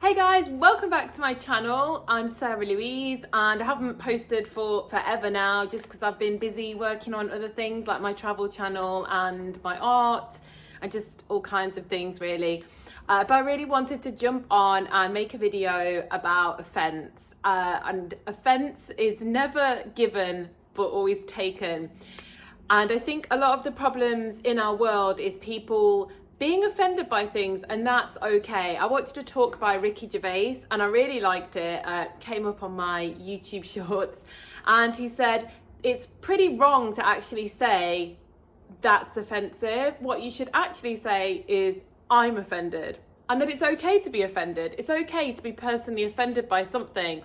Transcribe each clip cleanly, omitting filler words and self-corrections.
Hey guys, welcome back to my channel. I'm Sarah Louise and I haven't posted for forever now just because I've been busy working on other things like my travel channel and my art and just all kinds of things really. But I really wanted to jump on and make a video about offence. And offence is never given but always taken. And I think a lot of the problems in our world is people being offended by things, and that's okay. I watched a talk by Ricky Gervais and I really liked it. Came up on my YouTube shorts, and he said it's pretty wrong to actually say that's offensive. What you should actually say is I'm offended, and that it's okay to be offended. It's okay to be personally offended by something.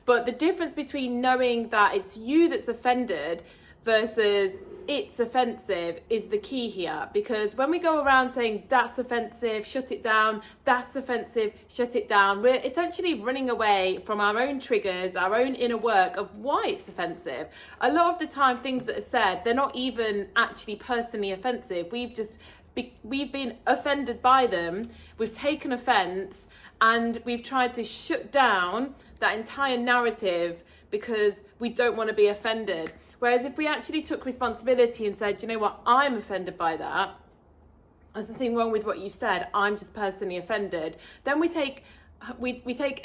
But the difference between knowing that it's you that's offended versus it's offensive is the key here, because when we go around saying that's offensive, shut it down, that's offensive, shut it down, we're essentially running away from our own triggers, our own inner work of why it's offensive. A lot of the time things that are said, they're not even actually personally offensive. We've been offended by them, we've taken offense, and we've tried to shut down that entire narrative because we don't want to be offended. Whereas if we actually took responsibility and said, you know what, I'm offended by that, there's nothing wrong with what you said, I'm just personally offended, then we take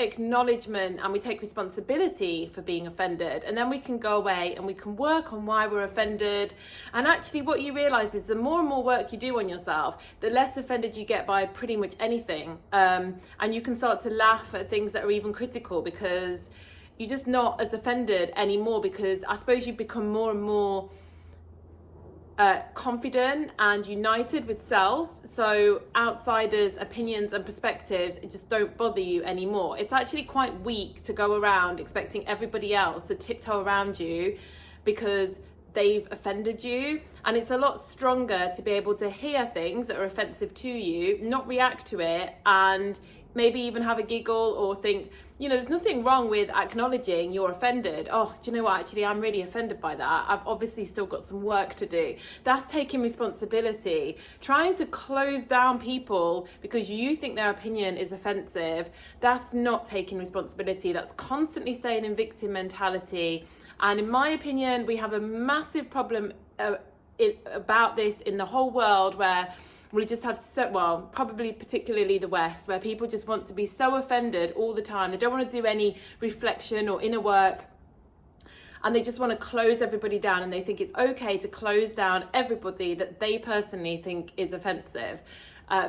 acknowledgement and we take responsibility for being offended, and then we can go away and we can work on why we're offended. And actually what you realize is the more and more work you do on yourself, the less offended you get by pretty much anything, and you can start to laugh at things that are even critical because you're just not as offended anymore, because I suppose you become more and more confident and united with self, so outsiders' opinions and perspectives just don't bother you anymore. It's actually quite weak to go around expecting everybody else to tiptoe around you because they've offended you, and it's a lot stronger to be able to hear things that are offensive to you, not react to it, and maybe even have a giggle or think, you know, there's nothing wrong with acknowledging you're offended. Oh, do you know what, actually I'm really offended by that, I've obviously still got some work to do. That's taking responsibility. Trying to close down people because you think their opinion is offensive, that's not taking responsibility. That's constantly staying in victim mentality. And in my opinion, we have a massive problem about this in the whole world, where we just have probably particularly the West, where people just want to be so offended all the time. They don't want to do any reflection or inner work, and they just want to close everybody down, and they think it's okay to close down everybody that they personally think is offensive,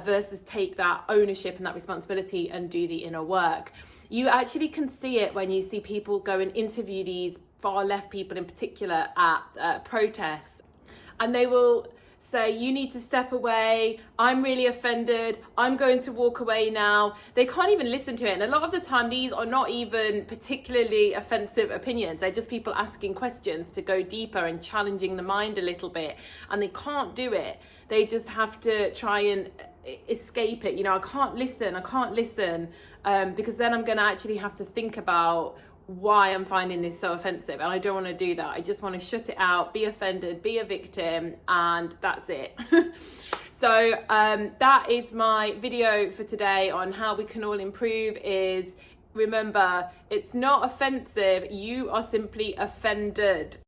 versus take that ownership and that responsibility and do the inner work. You actually can see it when you see people go and interview these far left people in particular at protests, and they will say, you need to step away, I'm really offended, I'm going to walk away now. They can't even listen to it. And a lot of the time these are not even particularly offensive opinions, they're just people asking questions to go deeper and challenging the mind a little bit, and they can't do it. They just have to try and escape it. You know, I can't listen because then I'm going to actually have to think about why I'm finding this so offensive, and I don't want to do that. I just want to shut it out, be offended, be a victim, and that's it. So that is my video for today on how we can all improve. Is remember, it's not offensive, you are simply offended.